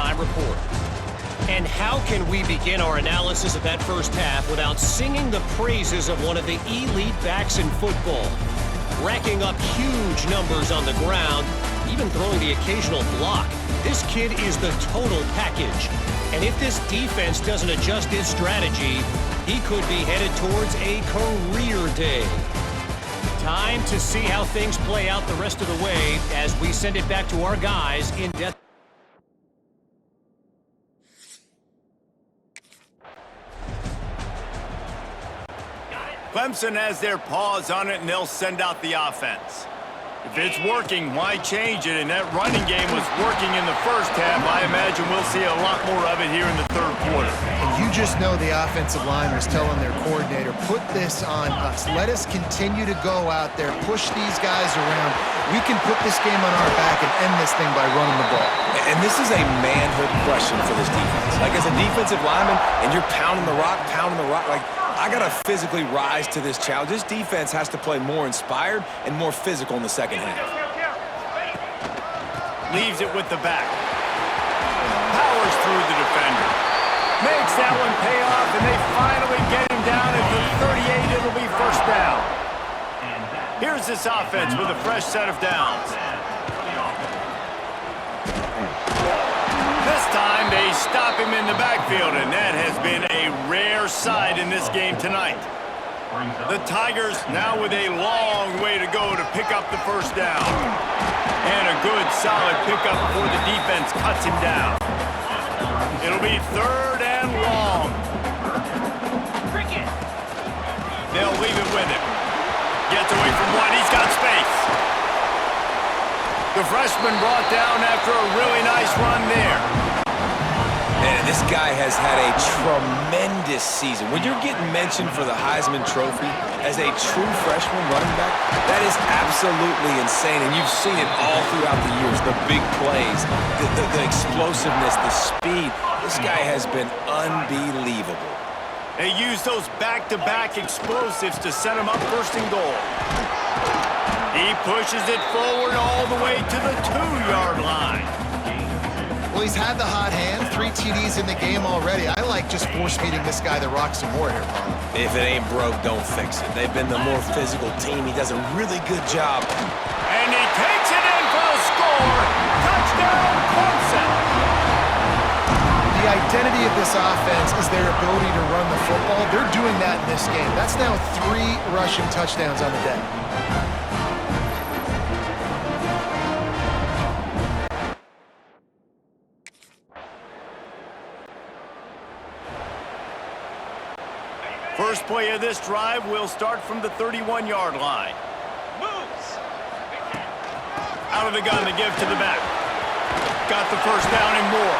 halftime report. And how can we begin our analysis of that first half without singing the praises of one of the elite backs in football? Racking up huge numbers on the ground, even throwing the occasional block. This kid is the total package. And if this defense doesn't adjust his strategy, he could be headed towards a career day. Time to see how things play out the rest of the way as we send it back to our guys in death. Clemson has their paws on it, and they'll send out the offense. If it's working, why change it? And that running game was working in the first half. I imagine we'll see a lot more of it here in the third quarter. And you just know the offensive line was telling their coordinator, put this on us. Let us continue to go out there, push these guys around. We can put this game on our back and end this thing by running the ball. And this is a manhood question for this defense. Like, as a defensive lineman, and you're pounding the rock, like, I got to physically rise to this challenge. This defense has to play more inspired and more physical in the second half. Leaves it with the back. Powers through the defender. Makes that one pay off, and they finally get him down at the 38. It'll be first down. Here's this offense with a fresh set of downs. This time they stop him in the backfield, and that has been a rare sight in this game tonight. The Tigers now with a long way to go to pick up the first down. And a good solid pickup before the defense cuts him down. It'll be third and long. They'll leave it with him. Gets away from one. He's got space. The freshman brought down after a really nice run there. Man, this guy has had a tremendous season. When you're getting mentioned for the Heisman Trophy as a true freshman running back, that is absolutely insane. And you've seen it all throughout the years. The big plays, the explosiveness, the speed. This guy has been unbelievable. They use those back-to-back explosives to set him up first and goal. He pushes it forward all the way to the 2-yard line. Well, he's had the hot hand, 3 TDs in the game already. I like just force-feeding this guy the rock some more here, Paul. If it ain't broke, don't fix it. They've been the more physical team. He does a really good job. And he takes it in for the score. Touchdown, Clemson. The identity of this offense is their ability to run the football. They're doing that in this game. That's now 3 rushing touchdowns on the day. First play of this drive will start from the 31-yard line. Moves. Out of the gun to give to the back. Got the first down and more.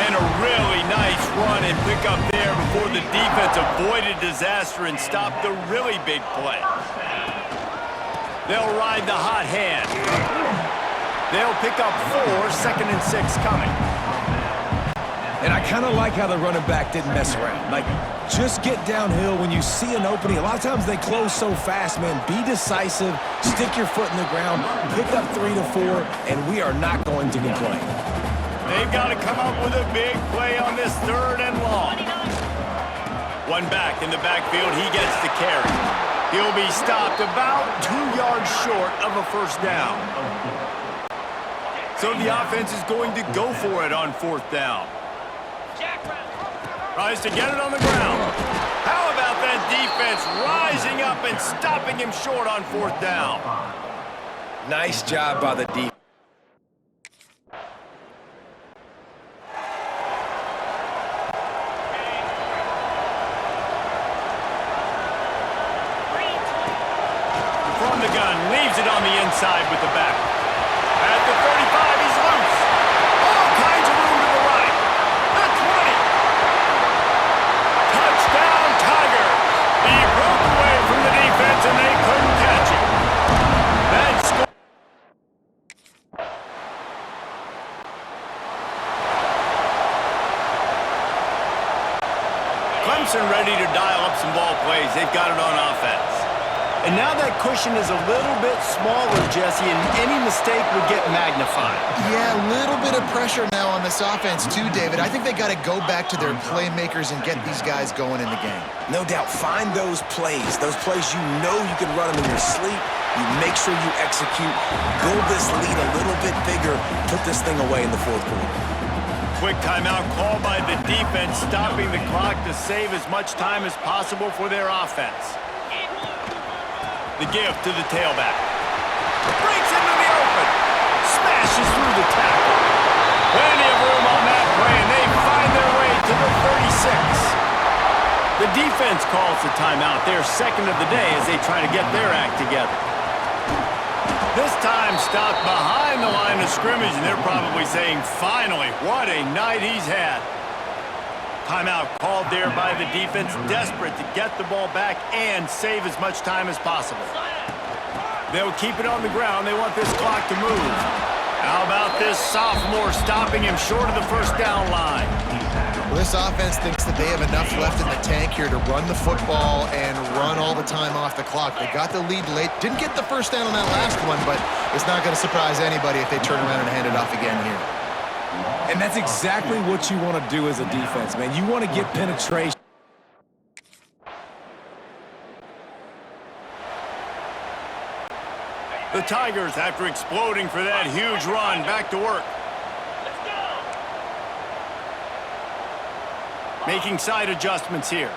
And a really nice run and pick up there before the defense avoided disaster and stopped the really big play. They'll ride the hot hand. They'll pick up 4, second and 6 coming. And I kind of like how the running back didn't mess around. Like, just get downhill when you see an opening. A lot of times they close so fast, man. Be decisive, stick your foot in the ground, pick up 3 to 4, and we are not going to complain. They've got to come up with a big play on this third and long. One back in the backfield, he gets the carry. He'll be stopped about 2 yards short of a first down. So the offense is going to go for it on 4th down. Tries to get it on the ground. How about that defense rising up and stopping him short on 4th down? Nice job by the defense. From the gun, leaves it on the inside with the back. At the 35, he's loose. All kinds of room to the right. The 20. Touchdown, Tiger. He broke away from the defense and they couldn't catch him. That score. Clemson ready to dial up some ball plays. They've got it on offense. And now that cushion is a little bit smaller, Jesse, and any mistake would get magnified. Yeah, a little bit of pressure now on this offense too, David. I think they got to go back to their playmakers and get these guys going in the game. No doubt, find those plays you know you can run them in your sleep. You make sure you execute, build this lead a little bit bigger, put this thing away in the fourth quarter. Quick timeout called by the defense, stopping the clock to save as much time as possible for their offense. The give to the tailback. Breaks into the open. Smashes through the tackle. Plenty of room on that play, and they find their way to the 36. The defense calls the timeout, their second of the day, as they try to get their act together. This time stopped behind the line of scrimmage, and they're probably saying, finally, what a night he's had. Timeout called there by the defense, desperate to get the ball back and save as much time as possible. They'll keep it on the ground. They want this clock to move. How about this sophomore stopping him short of the first down line? Well, this offense thinks that they have enough left in the tank here to run the football and run all the time off the clock. They got the lead late. Didn't get the first down on that last one, but it's not going to surprise anybody if they turn around and hand it off again here. And that's exactly what you want to do as a defense, man. You want to get penetration. The Tigers, after exploding for that huge run, back to work. Making side adjustments here.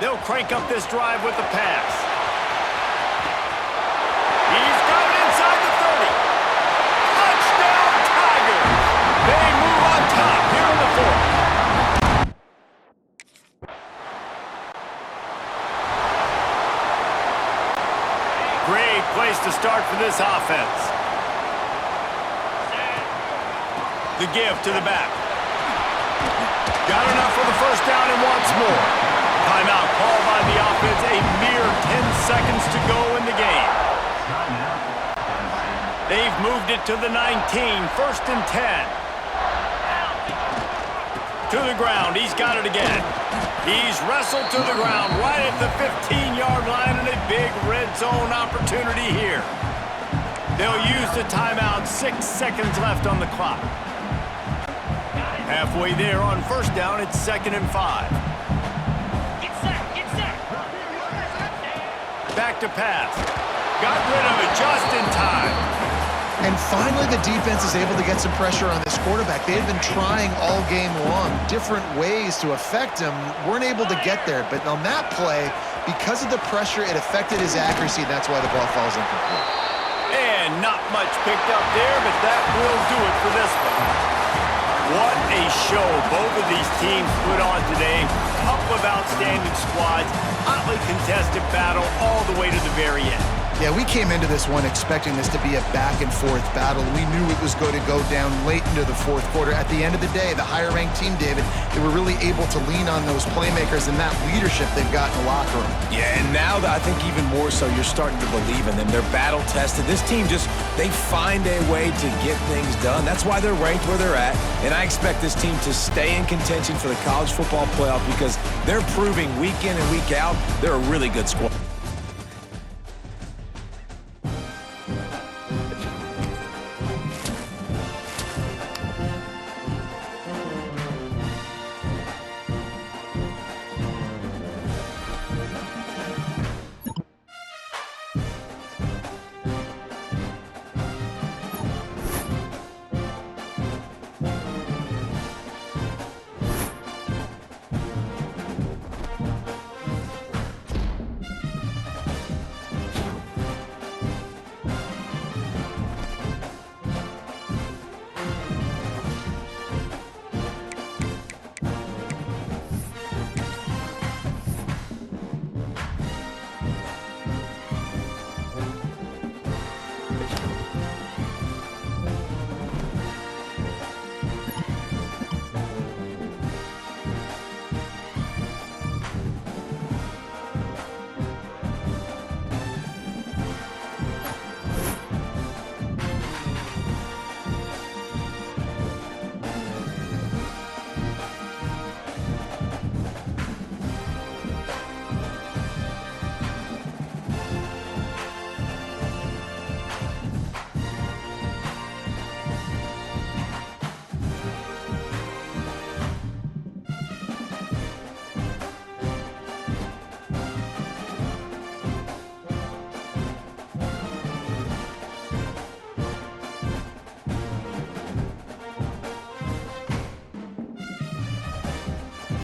They'll crank up this drive with the pass. He's got it inside the 30. Touchdown, Tigers! They move on top here in the fourth. Great place to start for this offense. The give to the back. Got enough for the first down and wants more. Timeout called by the offense. A mere 10 seconds to go in the game. They've moved it to the 19. First and 10. To the ground. He's got it again. He's wrestled to the ground right at the 15-yard line, and a big red zone opportunity here. They'll use the timeout. 6 seconds left on the clock. Halfway there on first down, it's 2nd and 5. Get set. Back to pass. Got rid of it just in time. And finally, the defense is able to get some pressure on this quarterback. They've been trying all game long, different ways to affect him. Weren't able to get there. But on that play, because of the pressure, it affected his accuracy. That's why the ball falls incomplete. And not much picked up there, but that will do it for this one. What a show both of these teams put on today. Couple of outstanding squads, hotly contested battle all the way to the very end. Yeah, we came into this one expecting this to be a back-and-forth battle. We knew it was going to go down late into the fourth quarter. At the end of the day, the higher-ranked team, David, they were really able to lean on those playmakers and that leadership they've got in the locker room. Yeah, and now I think even more so, you're starting to believe in them. They're battle-tested. This team they find a way to get things done. That's why they're ranked where they're at, and I expect this team to stay in contention for the college football playoff because they're proving week in and week out they're a really good squad.